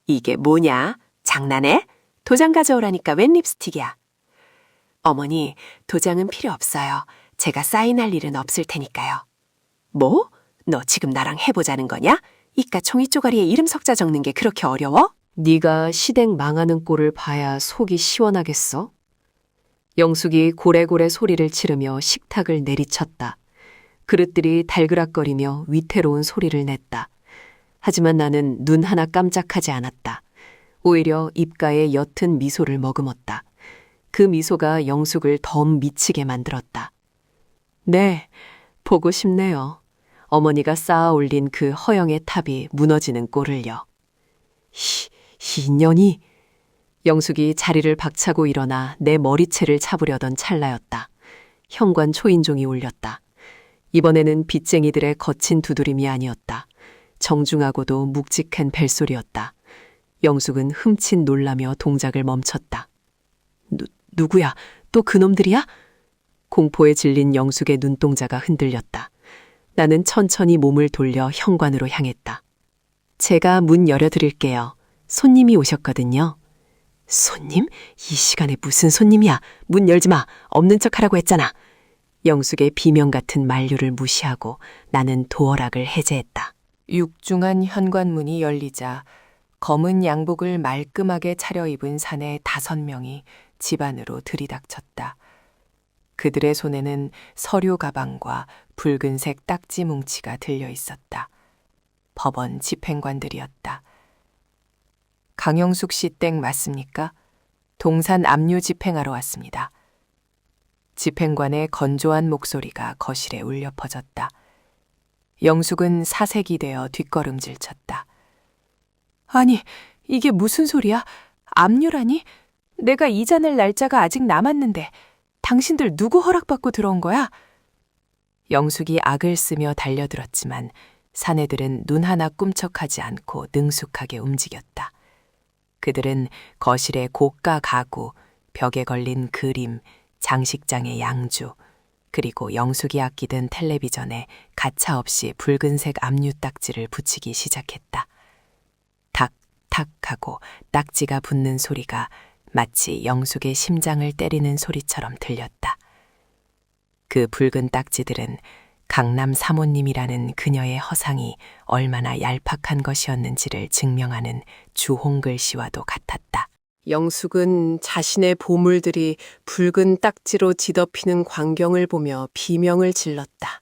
이게 뭐냐? 장난해? 도장 가져오라니까 웬 립스틱이야? 어머니, 도장은 필요 없어요. 제가 사인할 일은 없을 테니까요. 뭐? 너 지금 나랑 해보자는 거냐? 이깟 종이 쪼가리에 이름 석자 적는 게 그렇게 어려워? 네가 시댁 망하는 꼴을 봐야 속이 시원하겠어? 영숙이 고래고래 소리를 치르며 식탁을 내리쳤다. 그릇들이 달그락거리며 위태로운 소리를 냈다. 하지만 나는 눈 하나 깜짝하지 않았다. 오히려 입가에 옅은 미소를 머금었다. 그 미소가 영숙을 더 미치게 만들었다. 네, 보고 싶네요. 어머니가 쌓아 올린 그 허영의 탑이 무너지는 꼴을요. 인연이... 영숙이 자리를 박차고 일어나 내 머리채를 잡으려던 찰나였다. 현관 초인종이 울렸다. 이번에는 빚쟁이들의 거친 두드림이 아니었다. 정중하고도 묵직한 벨소리였다. 영숙은 흠칫 놀라며 동작을 멈췄다. 누구야? 또 그놈들이야? 공포에 질린 영숙의 눈동자가 흔들렸다. 나는 천천히 몸을 돌려 현관으로 향했다. 제가 문 열어드릴게요. 손님이 오셨거든요. 손님? 이 시간에 무슨 손님이야? 문 열지 마. 없는 척하라고 했잖아. 영숙의 비명 같은 만류를 무시하고 나는 도어락을 해제했다. 육중한 현관문이 열리자 검은 양복을 말끔하게 차려입은 사내 5명이 집 안으로 들이닥쳤다. 그들의 손에는 서류 가방과 붉은색 딱지 뭉치가 들려 있었다. 법원 집행관들이었다. 강영숙 씨 댁 맞습니까? 동산 압류 집행하러 왔습니다. 집행관의 건조한 목소리가 거실에 울려 퍼졌다. 영숙은 사색이 되어 뒷걸음질 쳤다. 아니, 이게 무슨 소리야? 압류라니? 내가 이자 낼 날짜가 아직 남았는데 당신들 누구 허락받고 들어온 거야? 영숙이 악을 쓰며 달려들었지만 사내들은 눈 하나 꿈쩍하지 않고 능숙하게 움직였다. 그들은 거실의 고가 가구, 벽에 걸린 그림, 장식장의 양주, 그리고 영숙이 아끼던 텔레비전에 가차없이 붉은색 압류 딱지를 붙이기 시작했다. 탁탁 하고 딱지가 붙는 소리가 마치 영숙의 심장을 때리는 소리처럼 들렸다. 그 붉은 딱지들은 강남 사모님이라는 그녀의 허상이 얼마나 얄팍한 것이었는지를 증명하는 주홍 글씨와도 같았다. 영숙은 자신의 보물들이 붉은 딱지로 뒤덮이는 광경을 보며 비명을 질렀다.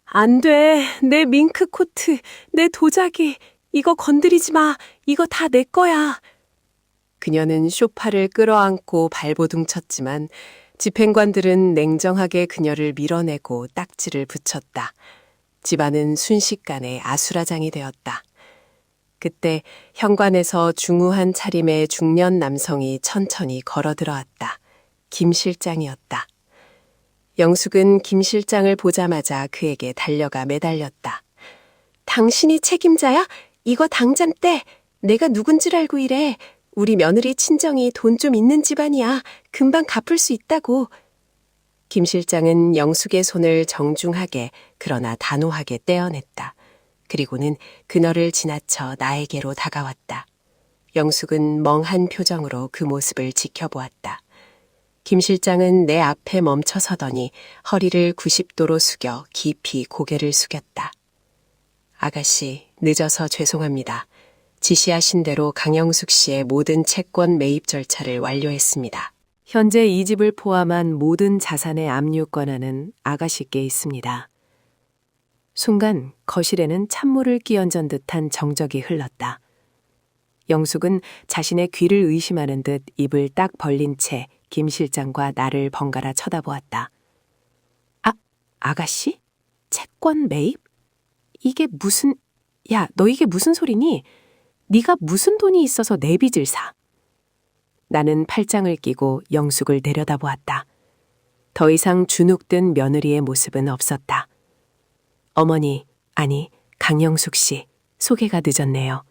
안 돼! 내 밍크 코트, 내 도자기, 이거 건드리지 마! 이거 다 내 거야! 그녀는 소파를 끌어안고 발버둥 쳤지만 집행관들은 냉정하게 그녀를 밀어내고 딱지를 붙였다. 집안은 순식간에 아수라장이 되었다. 그때 현관에서 중후한 차림의 중년 남성이 천천히 걸어 들어왔다. 김 실장이었다. 영숙은 김 실장을 보자마자 그에게 달려가 매달렸다. 당신이 책임자야? 이거 당장 떼! 내가 누군지를 알고 이래. 우리 며느리 친정이 돈 좀 있는 집안이야. 금방 갚을 수 있다고. 김 실장은 영숙의 손을 정중하게 그러나 단호하게 떼어냈다. 그리고는 그녀를 지나쳐 나에게로 다가왔다. 영숙은 멍한 표정으로 그 모습을 지켜보았다. 김 실장은 내 앞에 멈춰 서더니 허리를 90도로 숙여 깊이 고개를 숙였다. 아가씨, 늦어서 죄송합니다. 지시하신 대로 강영숙 씨의 모든 채권 매입 절차를 완료했습니다. 현재 이 집을 포함한 모든 자산의 압류 권한은 아가씨께 있습니다. 순간 거실에는 찬물을 끼얹은 듯한 정적이 흘렀다. 영숙은 자신의 귀를 의심하는 듯 입을 딱 벌린 채 김 실장과 나를 번갈아 쳐다보았다. 아가씨? 채권 매입? 이게 무슨... 야, 너 이게 무슨 소리니? 네가 무슨 돈이 있어서 내 빚을 사? 나는 팔짱을 끼고 영숙을 내려다보았다. 더 이상 주눅든 며느리의 모습은 없었다. 어머니, 아니, 강영숙 씨, 소개가 늦었네요.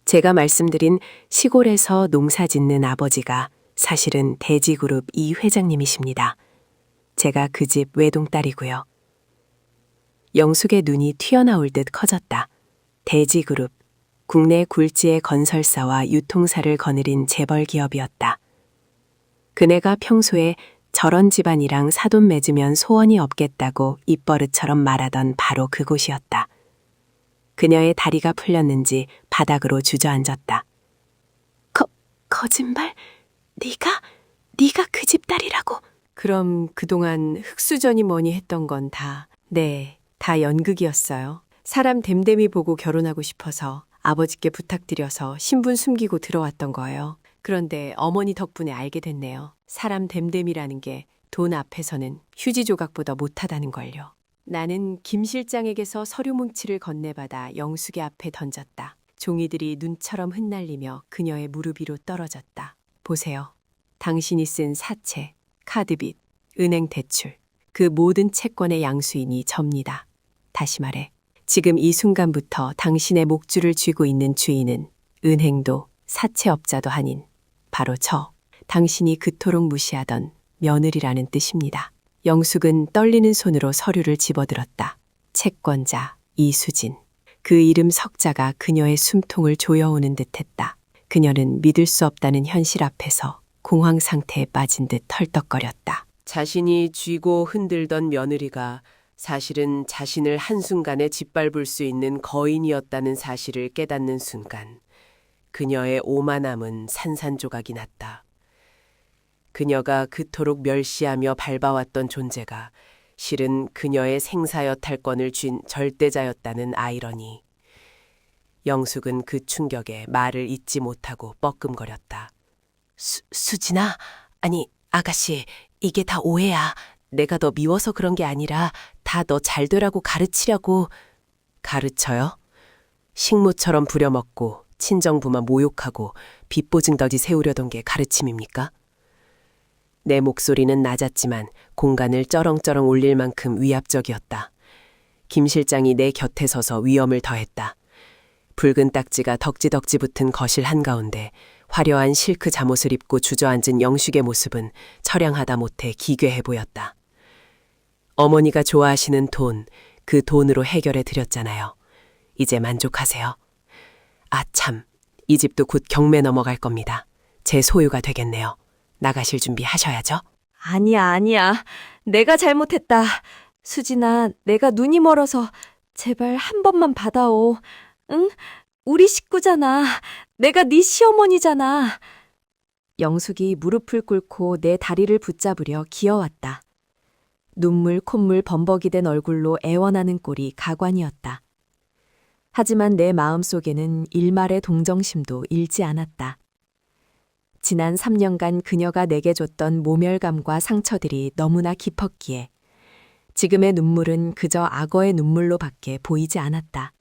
제가 말씀드린 시골에서 농사 짓는 아버지가 사실은 대지그룹 이 회장님이십니다. 제가 그 집 외동딸이고요. 영숙의 눈이 튀어나올 듯 커졌다. 대지그룹, 국내 굴지의 건설사와 유통사를 거느린 재벌 기업이었다. 그네가 평소에 저런 집안이랑 사돈 맺으면 소원이 없겠다고 입버릇처럼 말하던 바로 그곳이었다. 그녀의 다리가 풀렸는지 바닥으로 주저앉았다. 거짓말? 네가 그 집 딸이라고? 그럼 그동안 흑수저니 뭐니 했던 건 다, 네, 다 연극이었어요. 사람 됨됨이 보고 결혼하고 싶어서 아버지께 부탁드려서 신분 숨기고 들어왔던 거예요. 그런데 어머니 덕분에 알게 됐네요. 사람 됨됨이라는 게 돈 앞에서는 휴지 조각보다 못하다는 걸요. 나는 김 실장에게서 서류 뭉치를 건네받아 영숙의 앞에 던졌다. 종이들이 눈처럼 흩날리며 그녀의 무릎 위로 떨어졌다. 보세요. 당신이 쓴 사채, 카드빚, 은행 대출, 그 모든 채권의 양수인이 접니다. 다시 말해, 지금 이 순간부터 당신의 목줄을 쥐고 있는 주인은 은행도 사채업자도 아닌 바로 당신이 그토록 무시하던 며느리라는 뜻입니다. 영숙은 떨리는 손으로 서류를 집어들었다. 채권자 이수진. 그 이름 석자가 그녀의 숨통을 조여오는 듯했다. 그녀는 믿을 수 없다는 현실 앞에서 공황 상태에 빠진 듯 털떡거렸다. 자신이 쥐고 흔들던 며느리가 사실은 자신을 한순간에 짓밟을 수 있는 거인이었다는 사실을 깨닫는 순간 그녀의 오만함은 산산조각이 났다. 그녀가 그토록 멸시하며 밟아왔던 존재가 실은 그녀의 생사여탈권을 쥔 절대자였다는 아이러니. 영숙은 그 충격에 말을 잇지 못하고 뻐끔거렸다. 수진아, 아니 아가씨, 이게 다 오해야. 내가 너 미워서 그런 게 아니라 다 너 잘 되라고 가르치려고. 가르쳐요? 식모처럼 부려먹고 친정부만 모욕하고 빚보증더지 세우려던 게 가르침입니까? 내 목소리는 낮았지만 공간을 쩌렁쩌렁 울릴 만큼 위압적이었다. 김 실장이 내 곁에 서서 위험을 더했다. 붉은 딱지가 덕지덕지 붙은 거실 한가운데 화려한 실크 잠옷을 입고 주저앉은 영숙의 모습은 처량하다 못해 기괴해 보였다. 어머니가 좋아하시는 돈, 그 돈으로 해결해 드렸잖아요. 이제 만족하세요. 아 참, 이 집도 곧 경매 넘어갈 겁니다. 제 소유가 되겠네요. 나가실 준비 하셔야죠. 아니야. 내가 잘못했다. 수진아, 내가 눈이 멀어서 제발 한 번만 받아오. 응? 우리 식구잖아. 내가 네 시어머니잖아. 영숙이 무릎을 꿇고 내 다리를 붙잡으려 기어왔다. 눈물 콧물 범벅이 된 얼굴로 애원하는 꼴이 가관이었다. 하지만 내 마음속에는 일말의 동정심도 잃지 않았다. 지난 3년간 그녀가 내게 줬던 모멸감과 상처들이 너무나 깊었기에 지금의 눈물은 그저 악어의 눈물로 밖에 보이지 않았다.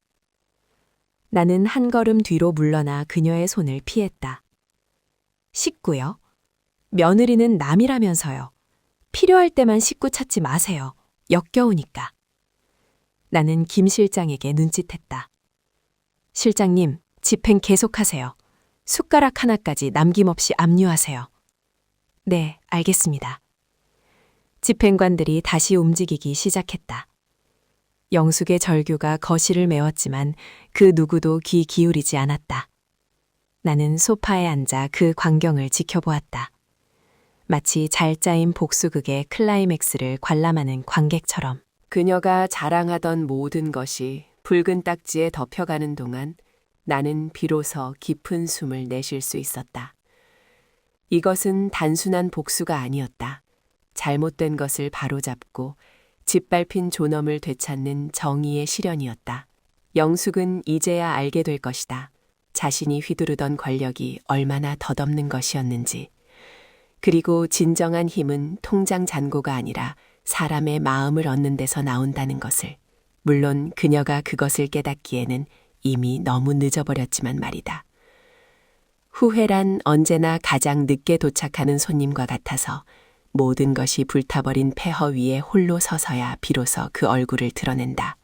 나는 한 걸음 뒤로 물러나 그녀의 손을 피했다. 식구요? 며느리는 남이라면서요. 필요할 때만 식구 찾지 마세요. 역겨우니까. 나는 김 실장에게 눈짓했다. 실장님, 집행 계속하세요. 숟가락 하나까지 남김없이 압류하세요. 네, 알겠습니다. 집행관들이 다시 움직이기 시작했다. 영숙의 절규가 거실을 메웠지만 그 누구도 귀 기울이지 않았다. 나는 소파에 앉아 그 광경을 지켜보았다. 마치 잘 짜인 복수극의 클라이맥스를 관람하는 관객처럼. 그녀가 자랑하던 모든 것이 붉은 딱지에 덮여가는 동안 나는 비로소 깊은 숨을 내쉴 수 있었다. 이것은 단순한 복수가 아니었다. 잘못된 것을 바로잡고 짓밟힌 존엄을 되찾는 정의의 실현이었다. 영숙은 이제야 알게 될 것이다. 자신이 휘두르던 권력이 얼마나 덧없는 것이었는지. 그리고 진정한 힘은 통장 잔고가 아니라 사람의 마음을 얻는 데서 나온다는 것을. 물론 그녀가 그것을 깨닫기에는 이미 너무 늦어버렸지만 말이다. 후회란 언제나 가장 늦게 도착하는 손님과 같아서 모든 것이 불타버린 폐허 위에 홀로 서서야 비로소 그 얼굴을 드러낸다.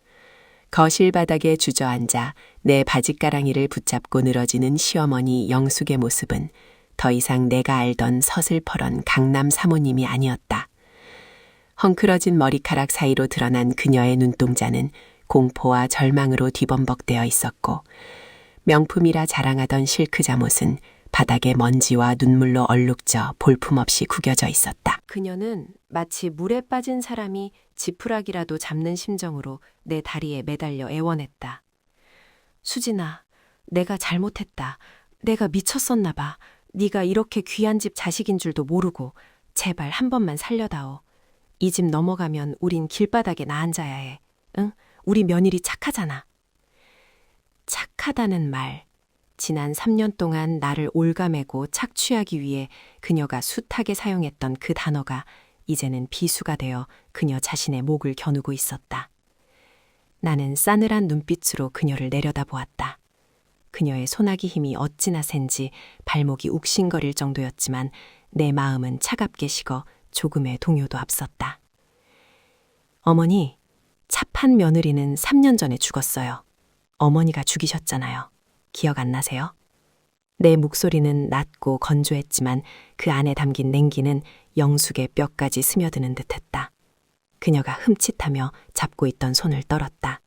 거실 바닥에 주저앉아 내 바짓가랑이를 붙잡고 늘어지는 시어머니 영숙의 모습은 더 이상 내가 알던 서슬퍼런 강남 사모님이 아니었다. 헝클어진 머리카락 사이로 드러난 그녀의 눈동자는 공포와 절망으로 뒤범벅되어 있었고 명품이라 자랑하던 실크 잠옷은 바닥에 먼지와 눈물로 얼룩져 볼품없이 구겨져 있었다. 그녀는 마치 물에 빠진 사람이 지푸라기라도 잡는 심정으로 내 다리에 매달려 애원했다. 수진아, 내가 잘못했다. 내가 미쳤었나 봐. 네가 이렇게 귀한 집 자식인 줄도 모르고 제발 한 번만 살려다오. 이 집 넘어가면 우린 길바닥에 나앉아야 해. 응? 우리 며느리 착하잖아. 착하다는 말. 지난 3년 동안 나를 올가매고 착취하기 위해 그녀가 숱하게 사용했던 그 단어가 이제는 비수가 되어 그녀 자신의 목을 겨누고 있었다. 나는 싸늘한 눈빛으로 그녀를 내려다보았다. 그녀의 소나기 힘이 어찌나 센지 발목이 욱신거릴 정도였지만 내 마음은 차갑게 식어 조금의 동요도 앞섰다. 어머니, 차판 며느리는 3년 전에 죽었어요. 어머니가 죽이셨잖아요. 기억 안 나세요? 내 목소리는 낮고 건조했지만 그 안에 담긴 냉기는 영숙의 뼈까지 스며드는 듯했다. 그녀가 흠칫하며 잡고 있던 손을 떨었다.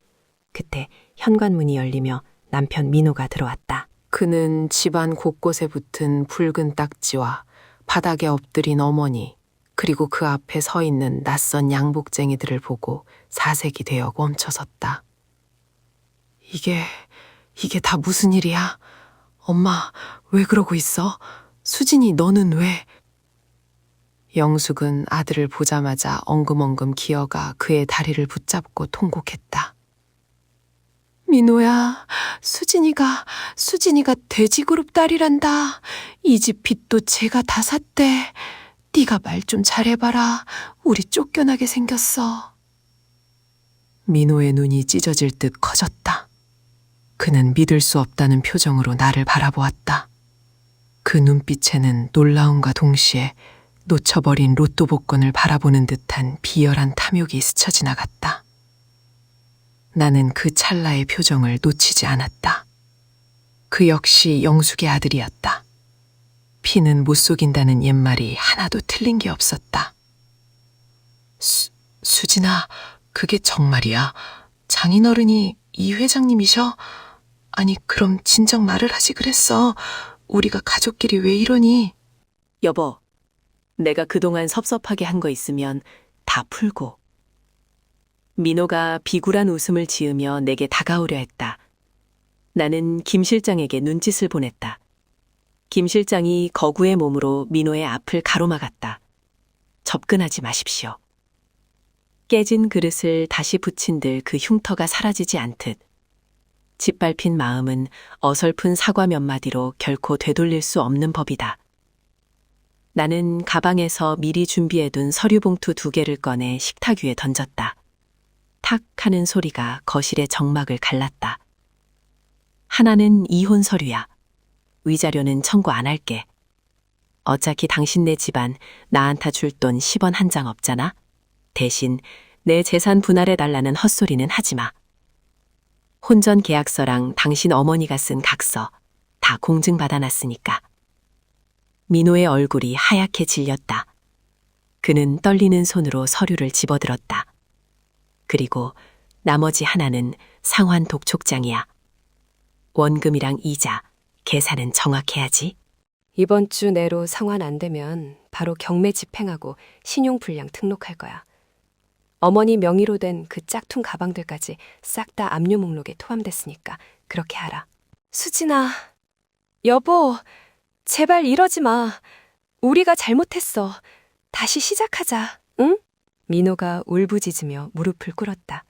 그때 현관문이 열리며 남편 민호가 들어왔다. 그는 집안 곳곳에 붙은 붉은 딱지와 바닥에 엎드린 어머니, 그리고 그 앞에 서 있는 낯선 양복쟁이들을 보고 사색이 되어 멈춰섰다. 이게 다 무슨 일이야? 엄마, 왜 그러고 있어? 수진이 너는 왜? 영숙은 아들을 보자마자 엉금엉금 기어가 그의 다리를 붙잡고 통곡했다. 민호야, 수진이가 돼지그룹 딸이란다. 이 집 빚도 제가 다 샀대. 네가 말 좀 잘해봐라. 우리 쫓겨나게 생겼어. 민호의 눈이 찢어질 듯 커졌다. 그는 믿을 수 없다는 표정으로 나를 바라보았다. 그 눈빛에는 놀라움과 동시에 놓쳐버린 로또 복권을 바라보는 듯한 비열한 탐욕이 스쳐 지나갔다. 나는 그 찰나의 표정을 놓치지 않았다. 그 역시 영숙의 아들이었다. 피는 못 속인다는 옛말이 하나도 틀린 게 없었다. 수진아, 그게 정말이야? 장인어른이 이 회장님이셔? 아니, 그럼 진작 말을 하지 그랬어. 우리가 가족끼리 왜 이러니? 여보, 내가 그동안 섭섭하게 한 거 있으면 다 풀고. 민호가 비굴한 웃음을 지으며 내게 다가오려 했다. 나는 김 실장에게 눈짓을 보냈다. 김 실장이 거구의 몸으로 민호의 앞을 가로막았다. 접근하지 마십시오. 깨진 그릇을 다시 붙인들 그 흉터가 사라지지 않듯 짓밟힌 마음은 어설픈 사과 몇 마디로 결코 되돌릴 수 없는 법이다. 나는 가방에서 미리 준비해둔 서류 봉투 2개를 꺼내 식탁 위에 던졌다. 탁 하는 소리가 거실의 정막을 갈랐다. 하나는 이혼 서류야. 위자료는 청구 안 할게. 어차피 당신네 집안 나한테 줄 돈 10원 한 장 없잖아. 대신 내 재산 분할해달라는 헛소리는 하지 마. 혼전 계약서랑 당신 어머니가 쓴 각서 다 공증받아놨으니까. 민호의 얼굴이 하얗게 질렸다. 그는 떨리는 손으로 서류를 집어들었다. 그리고 나머지 하나는 상환 독촉장이야. 원금이랑 이자, 계산은 정확해야지. 이번 주 내로 상환 안 되면 바로 경매 집행하고 신용불량 등록할 거야. 어머니 명의로 된 그 짝퉁 가방들까지 싹 다 압류 목록에 포함됐으니까 그렇게 하라. 수진아, 여보, 제발 이러지 마. 우리가 잘못했어. 다시 시작하자, 응? 민호가 울부짖으며 무릎을 꿇었다.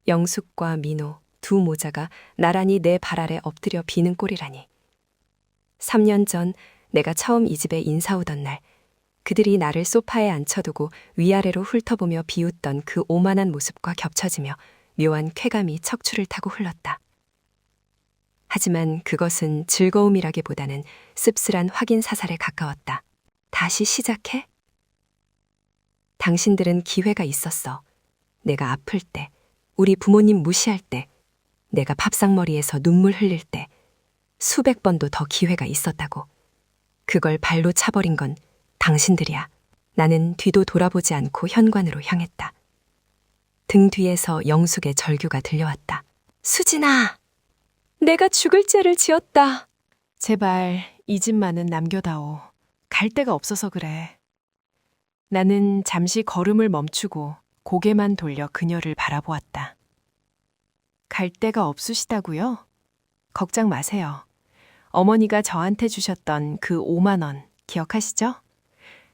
영숙과 민호 두 모자가 나란히 내 발 아래 엎드려 비는 꼴이라니. 3년 전 내가 처음 이 집에 인사 오던 날 그들이 나를 소파에 앉혀두고 위아래로 훑어보며 비웃던 그 오만한 모습과 겹쳐지며 묘한 쾌감이 척추를 타고 흘렀다. 하지만 그것은 즐거움이라기보다는 씁쓸한 확인 사살에 가까웠다. 다시 시작해? 당신들은 기회가 있었어. 내가 아플 때, 우리 부모님 무시할 때, 내가 밥상머리에서 눈물 흘릴 때 수백 번도 더 기회가 있었다고. 그걸 발로 차버린 건 당신들이야. 나는 뒤도 돌아보지 않고 현관으로 향했다. 등 뒤에서 영숙의 절규가 들려왔다. 수진아! 내가 죽을 죄를 지었다. 제발 이 집만은 남겨다오. 갈 데가 없어서 그래. 나는 잠시 걸음을 멈추고 고개만 돌려 그녀를 바라보았다. 갈 데가 없으시다고요? 걱정 마세요. 어머니가 저한테 주셨던 그 5만 원 기억하시죠?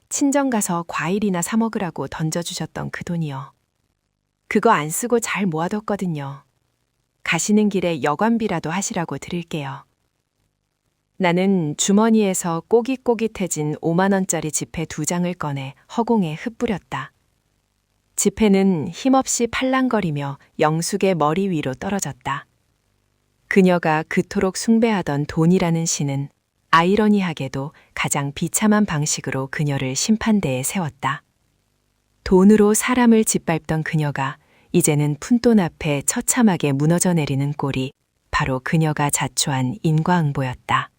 친정 가서 과일이나 사 먹으라고 던져주셨던 그 돈이요. 그거 안 쓰고 잘 모아뒀거든요. 가시는 길에 여관비라도 하시라고 드릴게요. 나는 주머니에서 꼬깃꼬깃해진 5만 원짜리 지폐 2장을 꺼내 허공에 흩뿌렸다. 지폐는 힘없이 팔랑거리며 영숙의 머리 위로 떨어졌다. 그녀가 그토록 숭배하던 돈이라는 신은 아이러니하게도 가장 비참한 방식으로 그녀를 심판대에 세웠다. 돈으로 사람을 짓밟던 그녀가 이제는 푼돈 앞에 처참하게 무너져 내리는 꼴이 바로 그녀가 자초한 인과응보였다.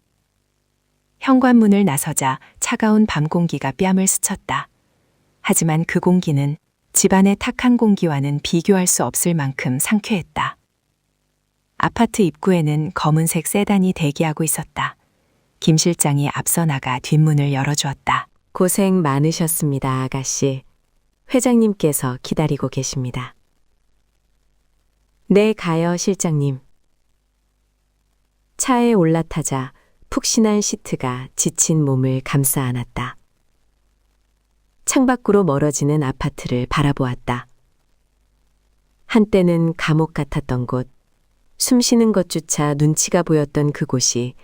현관문을 나서자 차가운 밤 공기가 뺨을 스쳤다. 하지만 그 공기는 집안의 탁한 공기와는 비교할 수 없을 만큼 상쾌했다. 아파트 입구에는 검은색 세단이 대기하고 있었다. 김 실장이 앞서 나가 뒷문을 열어주었다. 고생 많으셨습니다, 아가씨. 회장님께서 기다리고 계십니다. 네, 가요, 실장님. 차에 올라타자 푹신한 시트가 지친 몸을 감싸 안았다. 창밖으로 멀어지는 아파트를 바라보았다. 한때는 감옥 같았던 곳, 숨 쉬는 것조차 눈치가 보였던 그곳이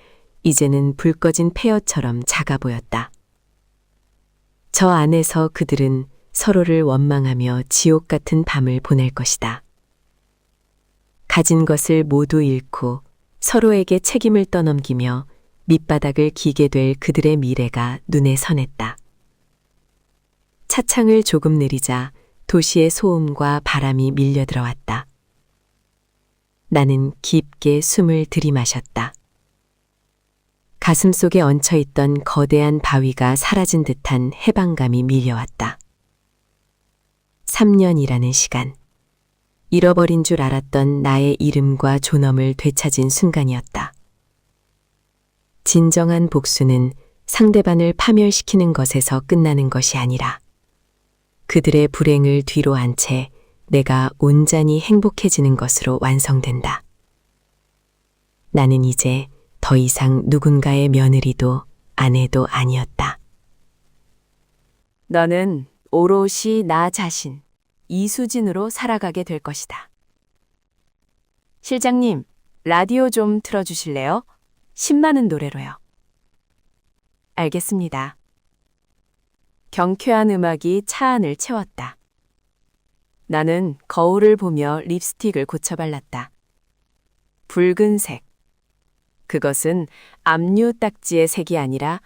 이제는 불 꺼진 폐허처럼 작아 보였다. 저 안에서 그들은 서로를 원망하며 지옥 같은 밤을 보낼 것이다. 가진 것을 모두 잃고 서로에게 책임을 떠넘기며 밑바닥을 기게 될 그들의 미래가 눈에 선했다. 차창을 조금 내리자 도시의 소음과 바람이 밀려 들어왔다. 나는 깊게 숨을 들이마셨다. 가슴 속에 얹혀있던 거대한 바위가 사라진 듯한 해방감이 밀려왔다. 3년이라는 시간. 잃어버린 줄 알았던 나의 이름과 존엄을 되찾은 순간이었다. 진정한 복수는 상대방을 파멸시키는 것에서 끝나는 것이 아니라 그들의 불행을 뒤로 한 채 내가 온전히 행복해지는 것으로 완성된다. 나는 이제 더 이상 누군가의 며느리도 아내도 아니었다. 너는 오롯이 나 자신, 이수진으로 살아가게 될 것이다. 실장님, 라디오 좀 틀어주실래요? 신나는 노래로요. 알겠습니다. 경쾌한 음악이 차 안을 채웠다. 나는 거울을 보며 립스틱을 고쳐 발랐다. 붉은색. 그것은 압류 딱지의 색이 아니라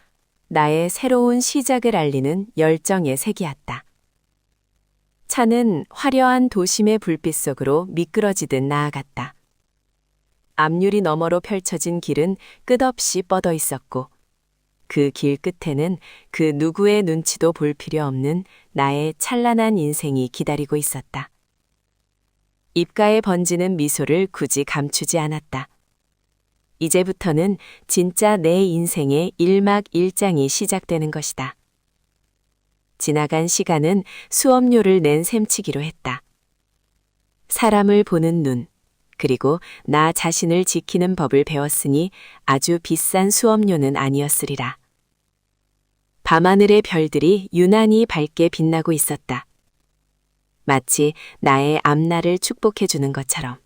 나의 새로운 시작을 알리는 열정의 색이었다. 차는 화려한 도심의 불빛 속으로 미끄러지듯 나아갔다. 앞유리 너머로 펼쳐진 길은 끝없이 뻗어 있었고 그 길 끝에는 그 누구의 눈치도 볼 필요 없는 나의 찬란한 인생이 기다리고 있었다. 입가에 번지는 미소를 굳이 감추지 않았다. 이제부터는 진짜 내 인생의 일막일장이 시작되는 것이다. 지나간 시간은 수업료를 낸 셈치기로 했다. 사람을 보는 눈, 그리고 나 자신을 지키는 법을 배웠으니 아주 비싼 수업료는 아니었으리라. 밤하늘의 별들이 유난히 밝게 빛나고 있었다. 마치 나의 앞날을 축복해주는 것처럼.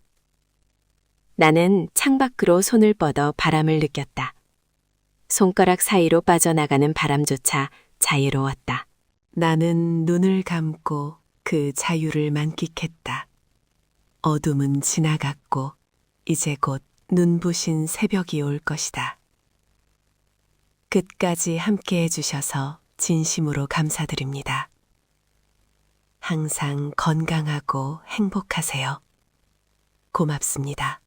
나는 창밖으로 손을 뻗어 바람을 느꼈다. 손가락 사이로 빠져나가는 바람조차 자유로웠다. 나는 눈을 감고 그 자유를 만끽했다. 어둠은 지나갔고 이제 곧 눈부신 새벽이 올 것이다. 끝까지 함께 해주셔서 진심으로 감사드립니다. 항상 건강하고 행복하세요. 고맙습니다.